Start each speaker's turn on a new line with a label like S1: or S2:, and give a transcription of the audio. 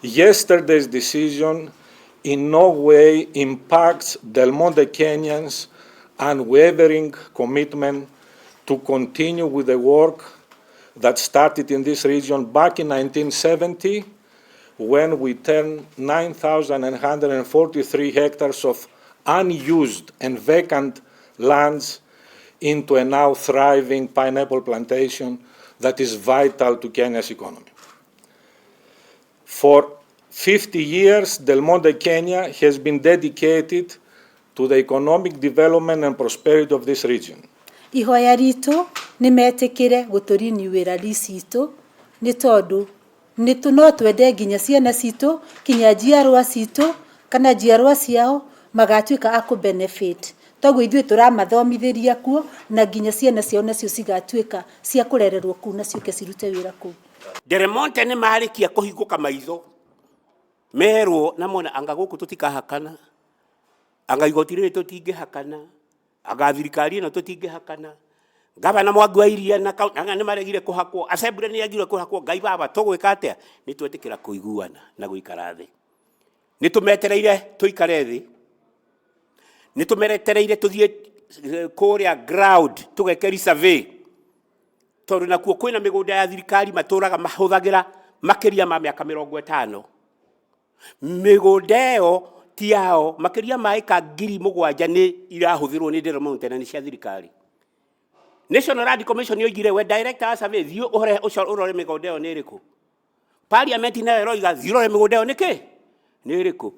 S1: Yesterday's decision in no way impacts Del Monte Kenyans' unwavering commitment to continue with the work that started in this region back in 1970, when we turned 9,143 hectares of unused and vacant lands into a now thriving pineapple plantation that is vital to Kenya's economy. For 50 years, Del Monte Kenya has been dedicated to the economic development and prosperity of this region.
S2: Ihoya ritu nimetikire guturinyuira risitu ni tondu no twende nginya ciana citu kinya njiarwa citu kana njiarwa ciao magatuika aku benefit toguo ithuĩ tũramathomithiria kuo na nginya ciana ciao nacio cigatuĩka cia kũrererwo kuu na ciũke cirute wĩra kuu.
S3: Del Monte nĩ marĩkia kũhingũka maitho merwo na mona anga gũkũ tũtikahakana, anga igoti rĩrĩ tũtingĩhakana, anga thirikari ĩno tũtingĩhakana, gavana Mwangi wa Iria na nĩ maregire kũhakwo, assembly nĩ yagire kũhakwo. Ngai baba tũgwĩka atĩa? Nĩ twetĩkĩra kũiguana na gũikara thĩ. Nĩ tũmetereire tũikare thĩ, nĩ tũmetereire tũthiĩ kũrĩa ground tũgeke survey, tondũ nakuo kwĩna mĩgũnda ya thirikari matũraga mahũthagĩra makĩria ma mĩaka 50. Mĩgũnda ĩyo ti yao, makĩria ma ĩka 7,000 nĩ irahũthĩrwo nĩ Del Monte na nĩ cia thirikari. National Land Commission yoigire we director wa survey thiĩ ũrore mĩgũnda ĩyo nĩ ĩrĩkũ. Parliament nayo ĩroiga thiĩ ũrore mĩgũnda ĩyo nĩ kĩ? Nĩ ĩrĩkũ.